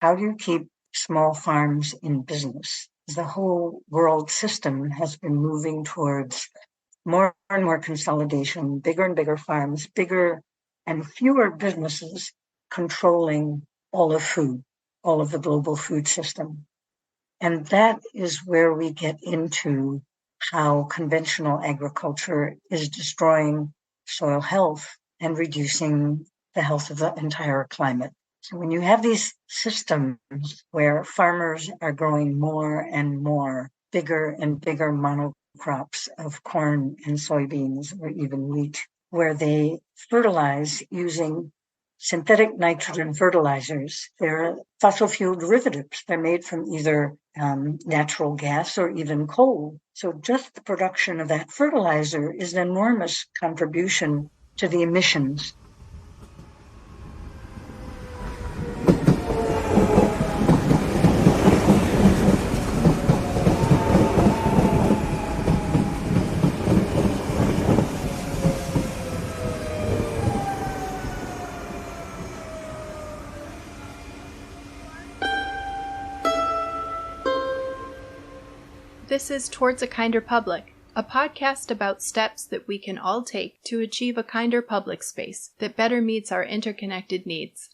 How do you keep small farms in business? The whole world system has been moving towards more and more consolidation, bigger and bigger farms, bigger and fewer businesses controlling all of food, all of the global food system. And that is where we get into how conventional agriculture is destroying soil health and reducing the health of the entire climate. So when you have these systems where farmers are growing more and more, bigger and bigger monocrops of corn and soybeans or even wheat, where they fertilize using synthetic nitrogen fertilizers. They're fossil fuel derivatives. They're made from either natural gas or even coal. So just the production of that fertilizer is an enormous contribution to the emissions. This is Towards a Kinder Public, a podcast about steps that we can all take to achieve a kinder public space that better meets our interconnected needs.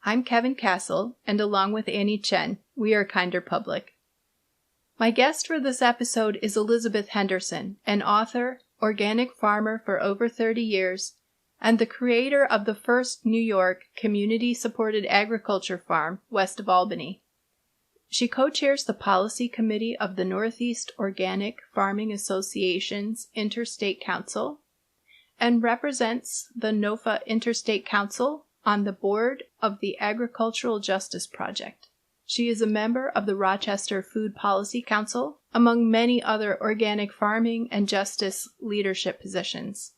I'm Kevin Castle, and along with Annie Chen, we are Kinder Public. My guest for this episode is Elizabeth Henderson, an author, organic farmer for over 30 years, and the creator of the first New York community-supported agriculture farm west of Albany. She co-chairs the policy committee of the Northeast Organic Farming Association's Interstate Council and represents the NOFA Interstate Council on the board of the Agricultural Justice Project. She is a member of the Rochester Food Policy Council, among many other organic farming and justice leadership positions.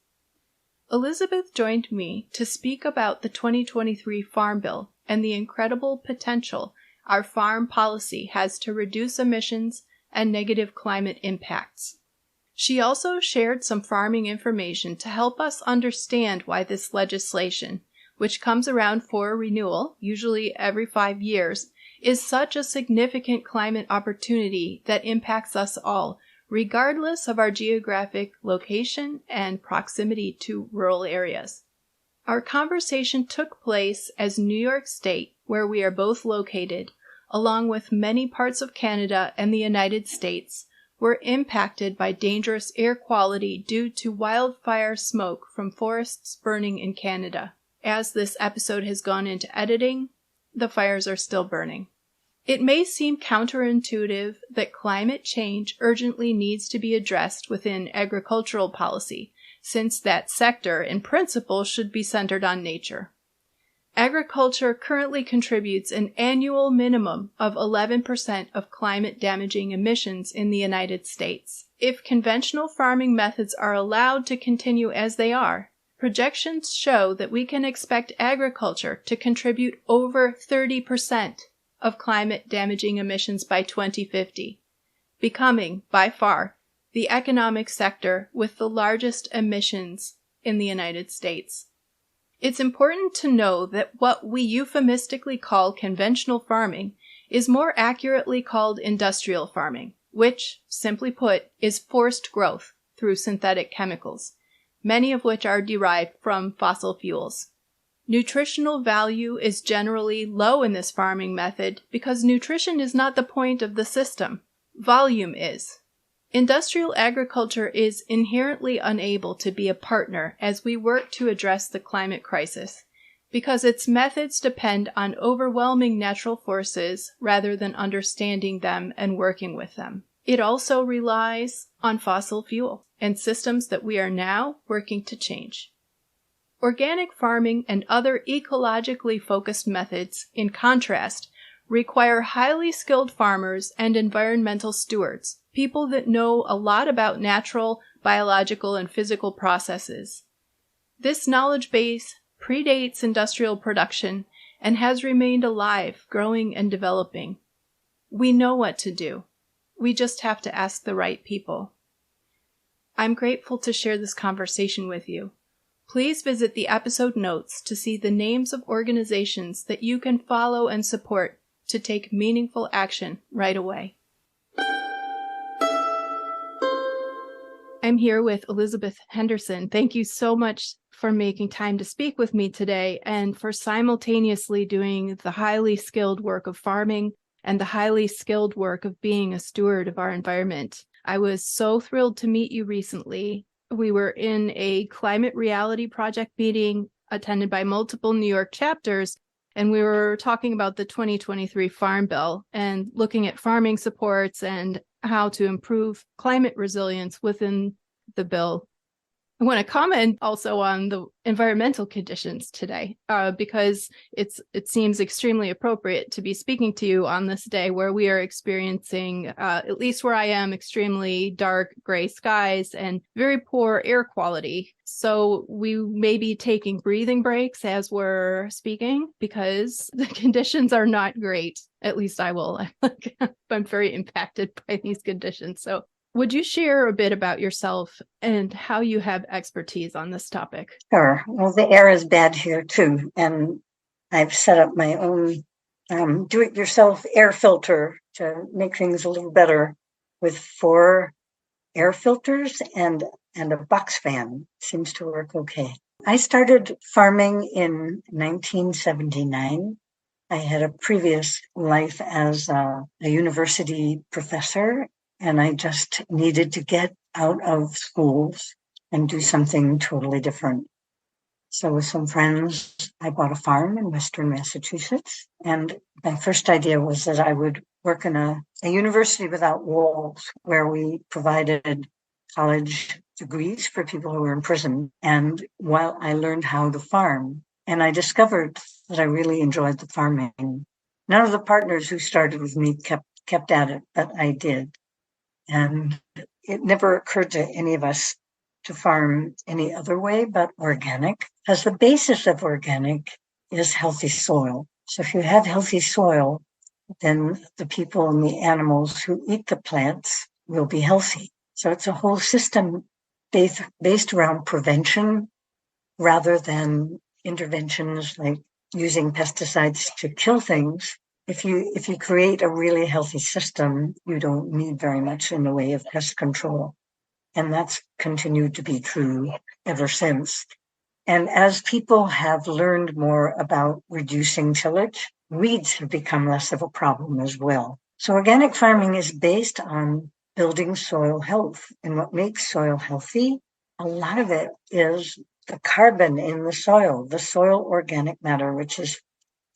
Elizabeth joined me to speak about the 2023 Farm Bill and the incredible potential our farm policy has to reduce emissions and negative climate impacts. She also shared some farming information to help us understand why this legislation, which comes around for renewal, usually every 5 years, is such a significant climate opportunity that impacts us all, regardless of our geographic location and proximity to rural areas. Our conversation took place as New York State, where we are both located, along with many parts of Canada and the United States, were impacted by dangerous air quality due to wildfire smoke from forests burning in Canada. As this episode has gone into editing, the fires are still burning. It may seem counterintuitive that climate change urgently needs to be addressed within agricultural policy, since that sector, in principle, should be centered on nature. Agriculture currently contributes an annual minimum of 11% of climate-damaging emissions in the United States. If conventional farming methods are allowed to continue as they are, projections show that we can expect agriculture to contribute over 30% of climate-damaging emissions by 2050, becoming, by far, the economic sector with the largest emissions in the United States. It's important to know that what we euphemistically call conventional farming is more accurately called industrial farming, which, simply put, is forced growth through synthetic chemicals, many of which are derived from fossil fuels. Nutritional value is generally low in this farming method because nutrition is not the point of the system. Volume is. Industrial agriculture is inherently unable to be a partner as we work to address the climate crisis, because its methods depend on overwhelming natural forces rather than understanding them and working with them. It also relies on fossil fuel and systems that we are now working to change. Organic farming and other ecologically focused methods, in contrast, require highly skilled farmers and environmental stewards, people that know a lot about natural, biological, and physical processes. This knowledge base predates industrial production and has remained alive, growing, and developing. We know what to do. We just have to ask the right people. I'm grateful to share this conversation with you. Please visit the episode notes to see the names of organizations that you can follow and support to take meaningful action right away. I'm here with Elizabeth Henderson. Thank you so much for making time to speak with me today and for simultaneously doing the highly skilled work of farming and the highly skilled work of being a steward of our environment. I was so thrilled to meet you recently. We were in a Climate Reality Project meeting attended by multiple New York chapters, and we were talking about the 2023 Farm Bill and looking at farming supports and how to improve climate resilience within the bill. I want to comment also on the environmental conditions today, because it seems extremely appropriate to be speaking to you on this day where we are experiencing, at least where I am, extremely dark gray skies and very poor air quality. So we may be taking breathing breaks as we're speaking because the conditions are not great. At least I will. I'm very impacted by these conditions. So would you share a bit about yourself and how you have expertise on this topic? Sure. Well, the air is bad here too, and I've set up my own do-it-yourself air filter to make things a little better with 4 air filters and a box fan. Seems to work okay. I started farming in 1979. I had a previous life as a university professor, and I just needed to get out of schools and do something totally different. So with some friends, I bought a farm in Western Massachusetts. And my first idea was that I would work in a university without walls where we provided college degrees for people who were in prison. And while I learned how to farm, and I discovered that I really enjoyed the farming. None of the partners who started with me kept at it, but I did. And it never occurred to any of us to farm any other way but organic, because the basis of organic is healthy soil. So if you have healthy soil, then the people and the animals who eat the plants will be healthy. So it's a whole system based around prevention rather than interventions like using pesticides to kill things. If you create a really healthy system, you don't need very much in the way of pest control. And that's continued to be true ever since. And as people have learned more about reducing tillage, weeds have become less of a problem as well. So organic farming is based on building soil health. And what makes soil healthy, a lot of it is the carbon in the soil organic matter, which is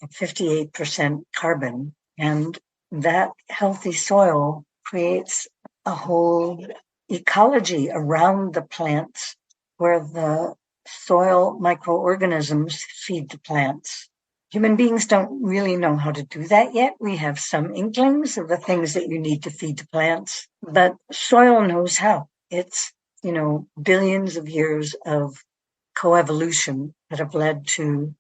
58% carbon. And that healthy soil creates a whole ecology around the plants where the soil microorganisms feed the plants. Human beings don't really know how to do that yet. We have some inklings of the things that you need to feed the plants, but soil knows how. It's, billions of years of coevolution that have led to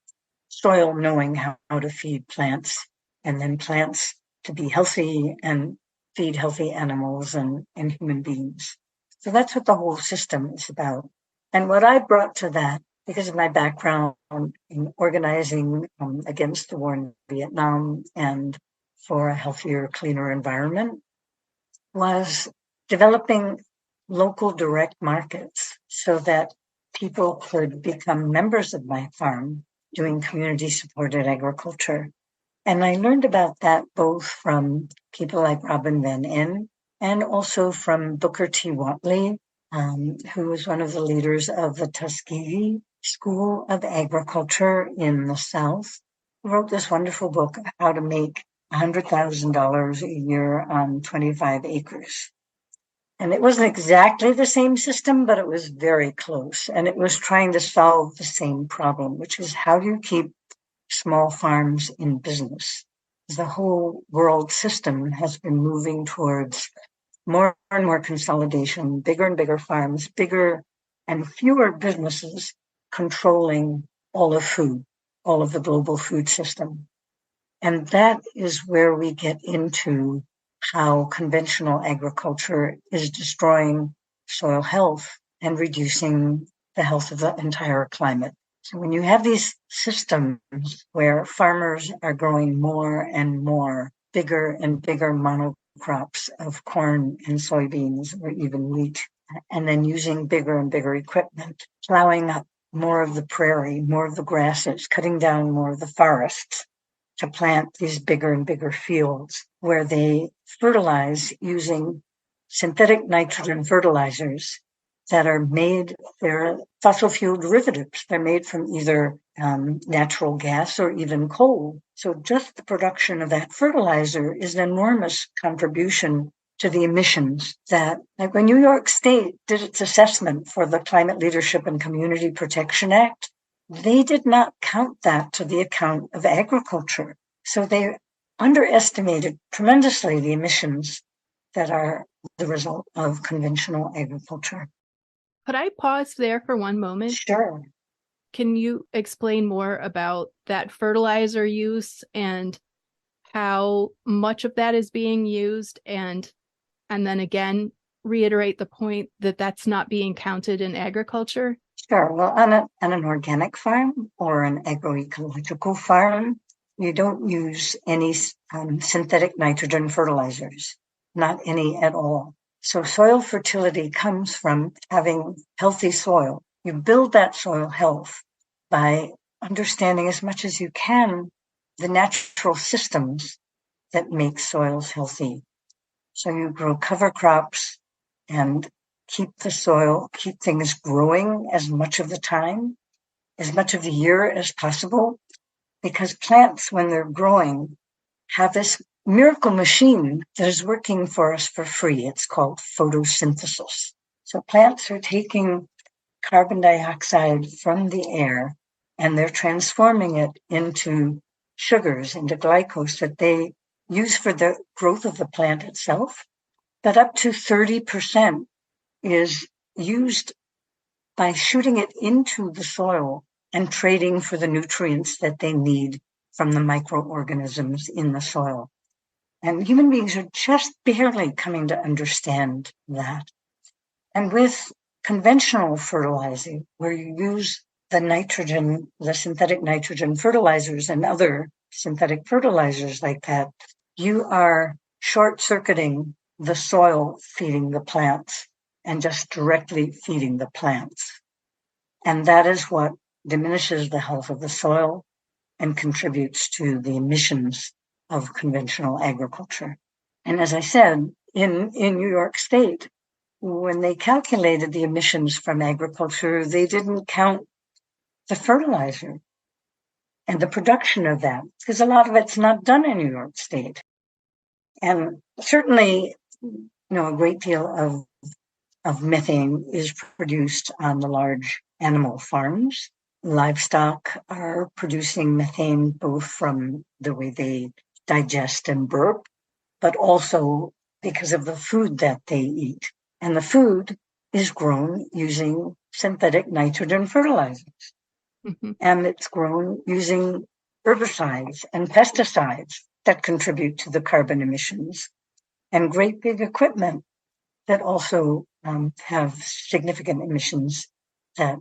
soil knowing how to feed plants, and then plants to be healthy and feed healthy animals and human beings. So that's what the whole system is about. And what I brought to that, because of my background in organizing against the war in Vietnam and for a healthier, cleaner environment, was developing local direct markets so that people could become members of my farm doing community-supported agriculture. And I learned about that both from people like Robin Van Inn and also from Booker T. Watley, who was one of the leaders of the Tuskegee School of Agriculture in the South, who wrote this wonderful book, How to Make $100,000 a Year on 25 Acres. And it wasn't exactly the same system, but it was very close. And it was trying to solve the same problem, which is how do you keep small farms in business? The whole world system has been moving towards more and more consolidation, bigger and bigger farms, bigger and fewer businesses controlling all of food, all of the global food system. And that is where we get into how conventional agriculture is destroying soil health and reducing the health of the entire climate. So when you have these systems where farmers are growing more and more, bigger and bigger monocrops of corn and soybeans or even wheat, and then using bigger and bigger equipment, plowing up more of the prairie, more of the grasses, cutting down more of the forests to plant these bigger and bigger fields where they fertilize using synthetic nitrogen fertilizers that are made, they're fossil fuel derivatives. They're made from either natural gas or even coal. So just the production of that fertilizer is an enormous contribution to the emissions that, like when New York State did its assessment for the Climate Leadership and Community Protection Act, they did not count that to the account of agriculture. So they underestimated tremendously the emissions that are the result of conventional agriculture. Could I pause there for one moment? Sure. Can you explain more about that fertilizer use and how much of that is being used, and then again reiterate the point that that's not being counted in agriculture? Sure. Well, on an organic farm or an agroecological farm, you don't use any synthetic nitrogen fertilizers, not any at all. So soil fertility comes from having healthy soil. You build that soil health by understanding as much as you can the natural systems that make soils healthy. So you grow cover crops and keep the soil, keep things growing as much of the time, as much of the year as possible, because plants, when they're growing, have this miracle machine that is working for us for free. It's called photosynthesis. So plants are taking carbon dioxide from the air and they're transforming it into sugars, into glucose that they use for the growth of the plant itself. But up to 30% is used by shooting it into the soil and trading for the nutrients that they need from the microorganisms in the soil. And human beings are just barely coming to understand that. And with conventional fertilizing, where you use the nitrogen, the synthetic nitrogen fertilizers and other synthetic fertilizers like that, you are short-circuiting the soil feeding the plants and just directly feeding the plants. And that is what diminishes the health of the soil and contributes to the emissions of conventional agriculture. And as I said, in New York State, when they calculated the emissions from agriculture, they didn't count the fertilizer and the production of that, because a lot of it's not done in New York State. And certainly, a great deal of methane is produced on the large animal farms. Livestock are producing methane both from the way they digest and burp, but also because of the food that they eat. And the food is grown using synthetic nitrogen fertilizers. Mm-hmm. And it's grown using herbicides and pesticides that contribute to the carbon emissions, and great big equipment that also have significant emissions that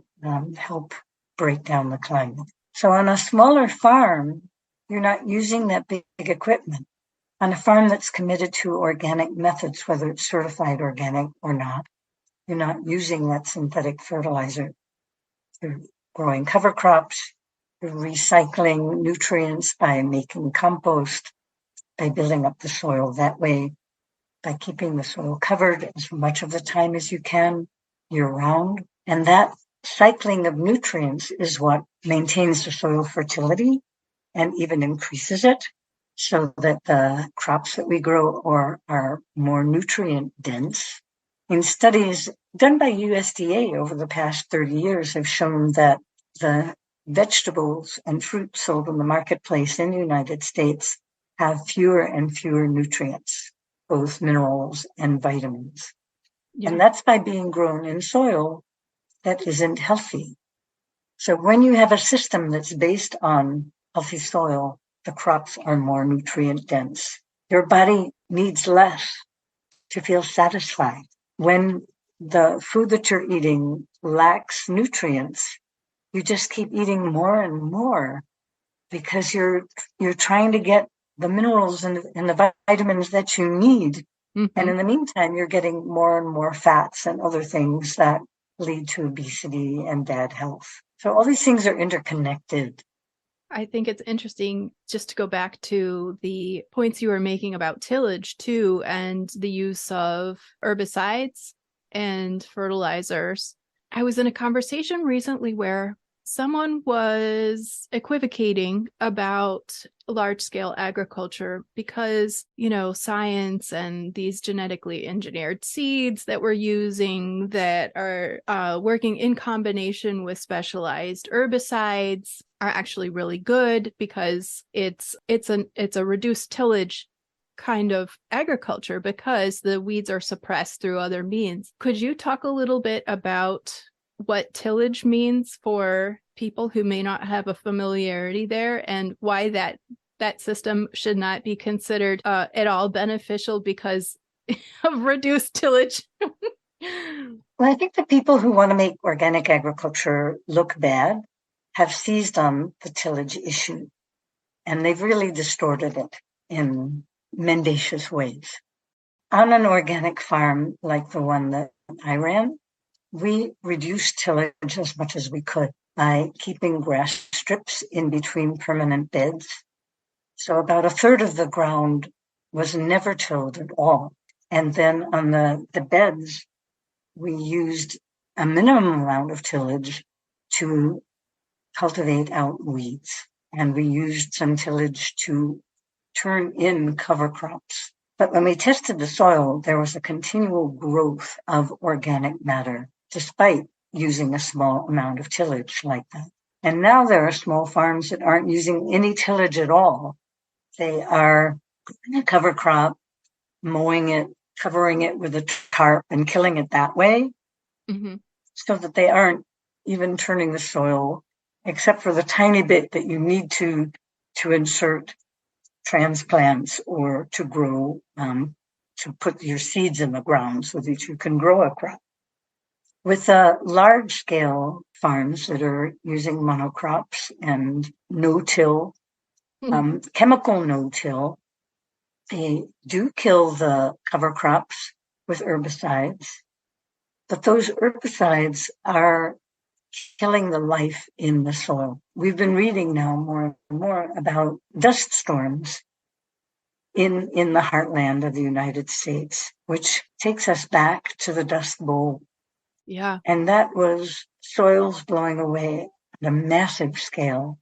help break down the climate. So on a smaller farm, you're not using that big equipment. On a farm that's committed to organic methods, whether it's certified organic or not, you're not using that synthetic fertilizer. You're growing cover crops, you're recycling nutrients by making compost, by building up the soil that way, by keeping the soil covered as much of the time as you can year-round. And that cycling of nutrients is what maintains the soil fertility and even increases it, so that the crops that we grow are more nutrient dense. In studies done by USDA over the past 30 years have shown that the vegetables and fruit sold in the marketplace in the United States have fewer and fewer nutrients, both minerals and vitamins. Yeah. And that's by being grown in soil that isn't healthy. So when you have a system that's based on healthy soil, the crops are more nutrient dense. Your body needs less to feel satisfied. When the food that you're eating lacks nutrients, you just keep eating more and more because you're trying to get the minerals and the vitamins that you need. Mm-hmm. And in the meantime, you're getting more and more fats and other things that lead to obesity and bad health. So all these things are interconnected. I think it's interesting just to go back to the points you were making about tillage too, and the use of herbicides and fertilizers. I was in a conversation recently where someone was equivocating about large-scale agriculture because, science and these genetically engineered seeds that we're using that are working in combination with specialized herbicides are actually really good because it's a reduced tillage kind of agriculture because the weeds are suppressed through other means. Could you talk a little bit about what tillage means for people who may not have a familiarity there, and why that system should not be considered at all beneficial because of reduced tillage? Well, I think the people who want to make organic agriculture look bad have seized on the tillage issue, and they've really distorted it in mendacious ways. On an organic farm like the one that I ran, we reduced tillage as much as we could by keeping grass strips in between permanent beds. So about a third of the ground was never tilled at all. And then on the beds, we used a minimum amount of tillage to cultivate out weeds. And we used some tillage to turn in cover crops. But when we tested the soil, there was a continual growth of organic matter, despite using a small amount of tillage like that. And now there are small farms that aren't using any tillage at all. They are growing a cover crop, mowing it, covering it with a tarp and killing it that way, so that they aren't even turning the soil, except for the tiny bit that you need to insert transplants or to grow, to put your seeds in the ground so that you can grow a crop. With large scale farms that are using monocrops and no-till, chemical no-till, they do kill the cover crops with herbicides, but those herbicides are killing the life in the soil. We've been reading now more and more about dust storms in the heartland of the United States, which takes us back to the Dust Bowl. Yeah. And that was soils blowing away at a massive scale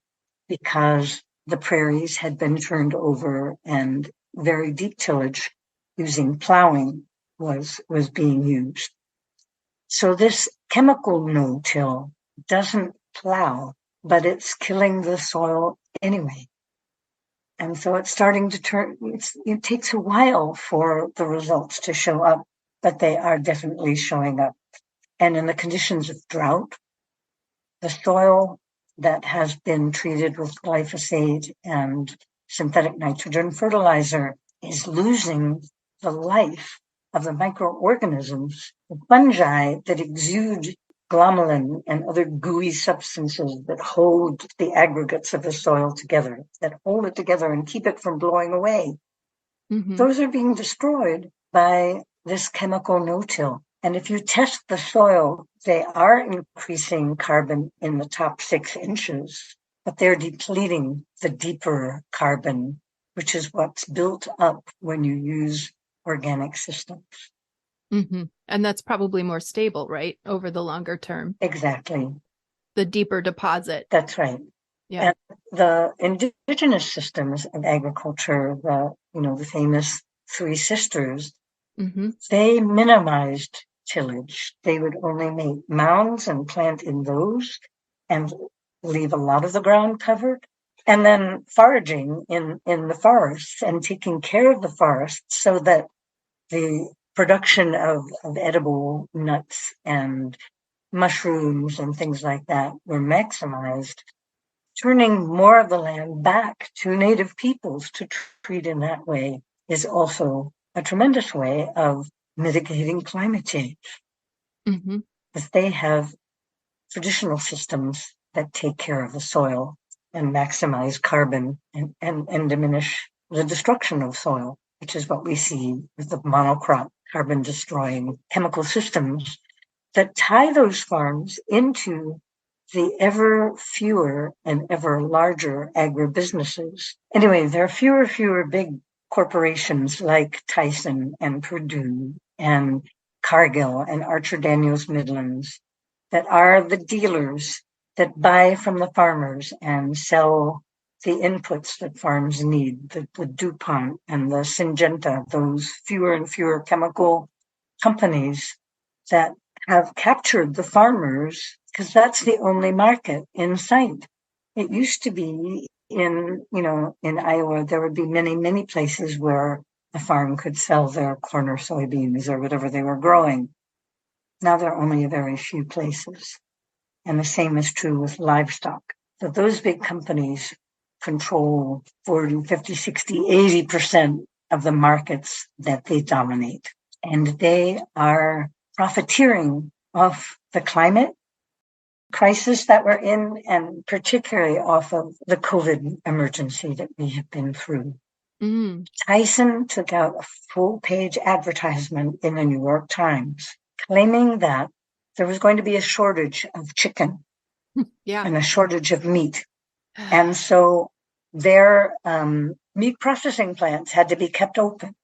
because the prairies had been turned over and very deep tillage using plowing was being used. So this chemical no-till doesn't plow, but it's killing the soil anyway. And so it's starting to turn, it takes a while for the results to show up, but they are definitely showing up. And in the conditions of drought, the soil that has been treated with glyphosate and synthetic nitrogen fertilizer is losing the life of the microorganisms, the fungi that exude glomalin and other gooey substances that hold the aggregates of the soil together, that hold it together and keep it from blowing away. Those are being destroyed by this chemical no-till. And if you test the soil, they are increasing carbon in the top 6 inches, but they're depleting the deeper carbon, which is what's built up when you use organic systems. And that's probably more stable, right? Over the longer term. Exactly. The deeper deposit. That's right. Yeah. And the indigenous systems of agriculture, the famous Three Sisters, they minimized tillage. They would only make mounds and plant in those and leave a lot of the ground covered. And then foraging in the forests and taking care of the forests so that the production of edible nuts and mushrooms and things like that were maximized, turning more of the land back to native peoples to treat in that way is also a tremendous way of mitigating climate change. Because they have traditional systems that take care of the soil and maximize carbon and diminish the destruction of soil, which is what we see with the monocrop carbon destroying chemical systems that tie those farms into the ever fewer and ever larger agribusinesses. Anyway, there are fewer big corporations like Tyson and Purdue and Cargill and Archer Daniels Midlands that are the dealers that buy from the farmers and sell the inputs that farms need, the DuPont and the Syngenta, those fewer and fewer chemical companies that have captured the farmers because that's the only market in sight. It used to be in Iowa, there would be many places where a farm could sell their corn or soybeans or whatever they were growing. Now there are only a very few places. And the same is true with livestock. So those big companies control 40, 50, 60, 80% of the markets that they dominate. And they are profiteering off the climate crisis that we're in, and particularly off of the COVID emergency that we have been through. Tyson took out a full-page advertisement in the New York Times claiming that there was going to be a shortage of chicken and a shortage of meat. And so their meat processing plants had to be kept open.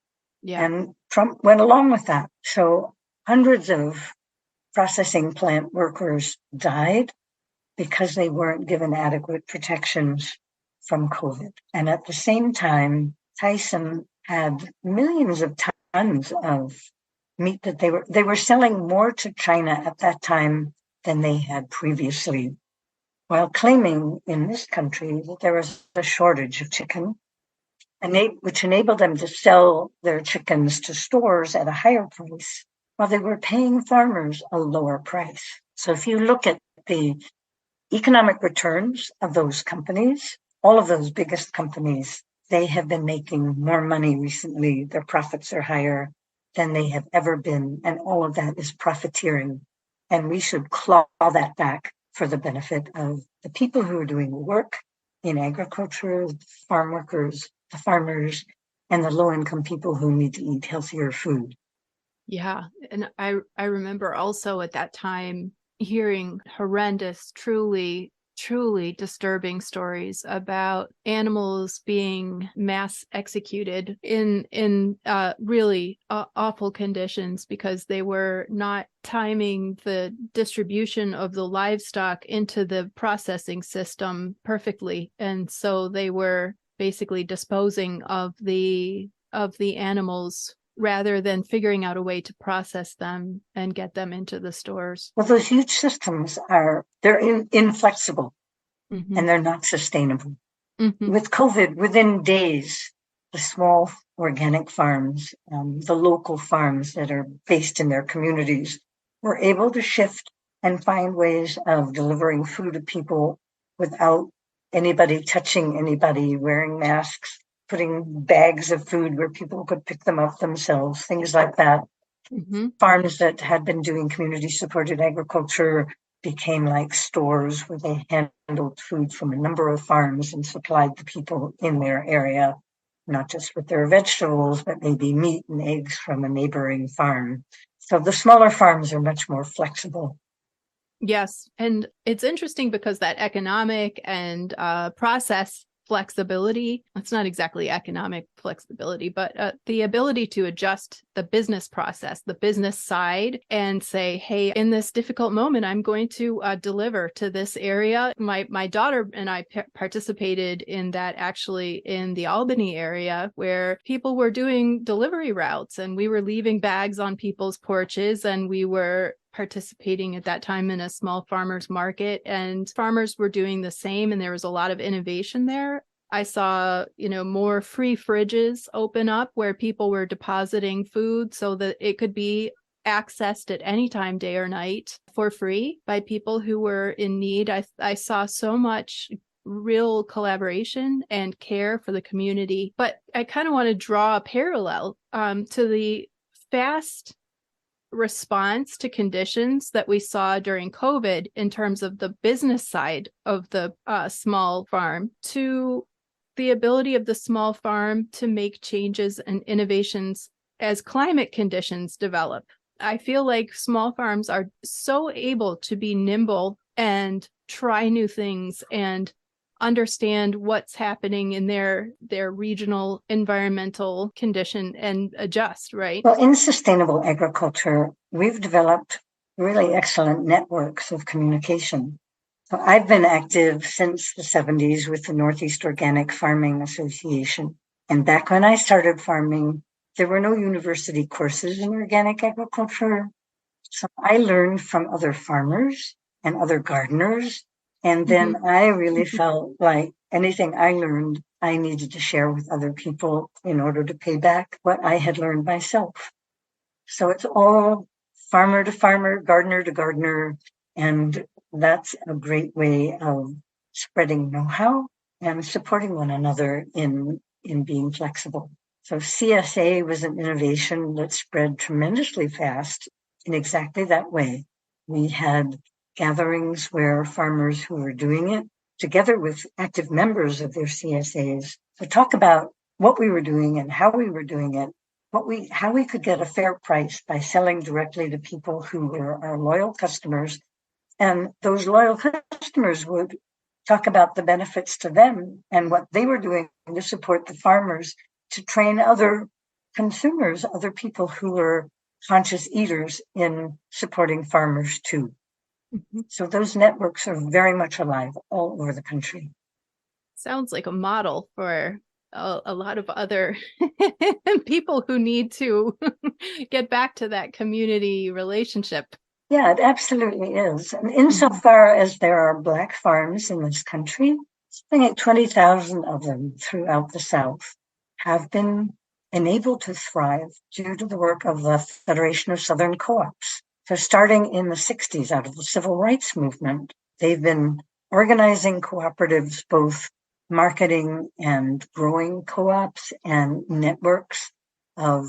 And Trump went along with that. So hundreds of processing plant workers died because they weren't given adequate protections from COVID. And at the same time, Tyson had millions of tons of meat that they were selling more to China at that time than they had previously, while claiming in this country that there was a shortage of chicken, which enabled them to sell their chickens to stores at a higher price while they were paying farmers a lower price. So if you look at the economic returns of those companies, all of those biggest companies, they have been making more money recently. Their profits are higher than they have ever been. And all of that is profiteering. And we should claw that back for the benefit of the people who are doing work in agriculture, farm workers, the farmers, and the low-income people who need to eat healthier food. Yeah. And I remember also at that time hearing horrendous, truly disturbing stories about animals being mass executed in really awful conditions because they were not timing the distribution of the livestock into the processing system perfectly. And so they were basically disposing of the animals rather than figuring out a way to process them and get them into the stores. Well, those huge systems they're inflexible and they're not sustainable. With COVID, within days, the small organic farms, the local farms that are based in their communities were able to shift and find ways of delivering food to people without anybody touching anybody, wearing masks, putting bags of food where people could pick them up themselves, things like that. Farms that had been doing community-supported agriculture became like stores where they handled food from a number of farms and supplied the people in their area, not just with their vegetables, but maybe meat and eggs from a neighboring farm. So the smaller farms are much more flexible. Yes. And it's interesting because that economic and process flexibility, it's not exactly economic flexibility, but the ability to adjust the business process, the business side, and say, hey, in this difficult moment, I'm going to deliver to this area. My daughter and I participated in that actually in the Albany area where people were doing delivery routes and we were leaving bags on people's porches and we were participating at that time in a small farmers market, and farmers were doing the same, and there was a lot of innovation there. I saw, more free fridges open up where people were depositing food so that it could be accessed at any time, day or night, for free by people who were in need. I saw so much real collaboration and care for the community. But I kind of want to draw a parallel to the fast response to conditions that we saw during COVID in terms of the business side of the small farm to the ability of the small farm to make changes and innovations as climate conditions develop. I feel like small farms are so able to be nimble and try new things and understand what's happening in their regional environmental condition and adjust, right? Well, in sustainable agriculture, we've developed really excellent networks of communication. So I've been active since the 70s with the Northeast Organic Farming Association. And back when I started farming, there were no university courses in organic agriculture. So I learned from other farmers and other gardeners. And then I really felt like anything I learned, I needed to share with other people in order to pay back what I had learned myself. So it's all farmer to farmer, gardener to gardener. And that's a great way of spreading know-how and supporting one another in being flexible. So CSA was an innovation that spread tremendously fast in exactly that way. We had gatherings where farmers who were doing it, together with active members of their CSAs, would talk about what we were doing and how we were doing it, how we could get a fair price by selling directly to people who were our loyal customers. And those loyal customers would talk about the benefits to them and what they were doing to support the farmers, to train other consumers, other people who were conscious eaters in supporting farmers too. So those networks are very much alive all over the country. Sounds like a model for a lot of other people who need to get back to that community relationship. Yeah, it absolutely is. And insofar as there are Black farms in this country, something like 20,000 of them throughout the South have been enabled to thrive due to the work of the Federation of Southern Co-ops. So starting in the 60s, out of the civil rights movement, they've been organizing cooperatives, both marketing and growing co-ops and networks of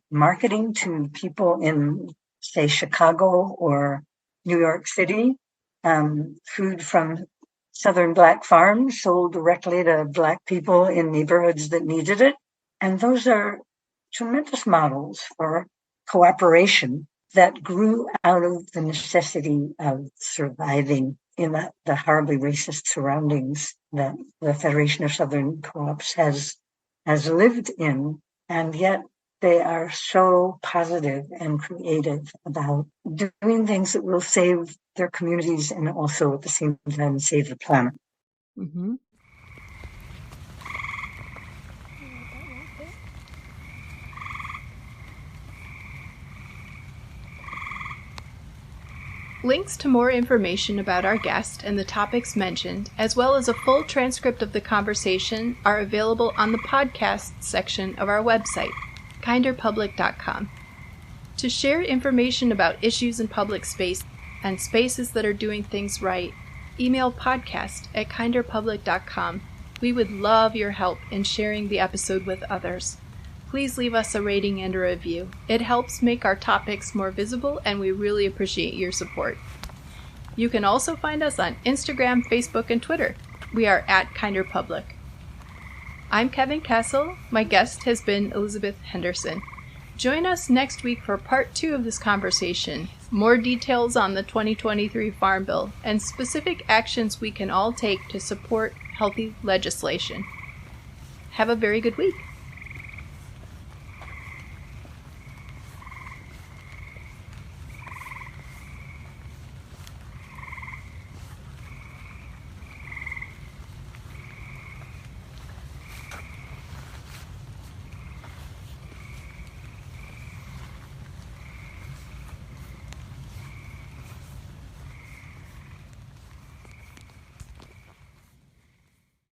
marketing to people in, say, Chicago or New York City. Food from Southern Black farms sold directly to Black people in neighborhoods that needed it. And those are tremendous models for cooperation that grew out of the necessity of surviving in the horribly racist surroundings that the Federation of Southern Co-ops has lived in. And yet they are so positive and creative about doing things that will save their communities and also at the same time save the planet. Mm-hmm. Links to more information about our guest and the topics mentioned, as well as a full transcript of the conversation, are available on the podcast section of our website, kinderpublic.com. To share information about issues in public space and spaces that are doing things right, email podcast@kinderpublic.com. We would love your help in sharing the episode with others. Please leave us a rating and a review. It helps make our topics more visible, and we really appreciate your support. You can also find us on Instagram, Facebook, and Twitter. We are @KinderPublic. I'm Kevin Kessel. My guest has been Elizabeth Henderson. Join us next week for part 2 of this conversation. More details on the 2023 Farm Bill and specific actions we can all take to support healthy legislation. Have a very good week.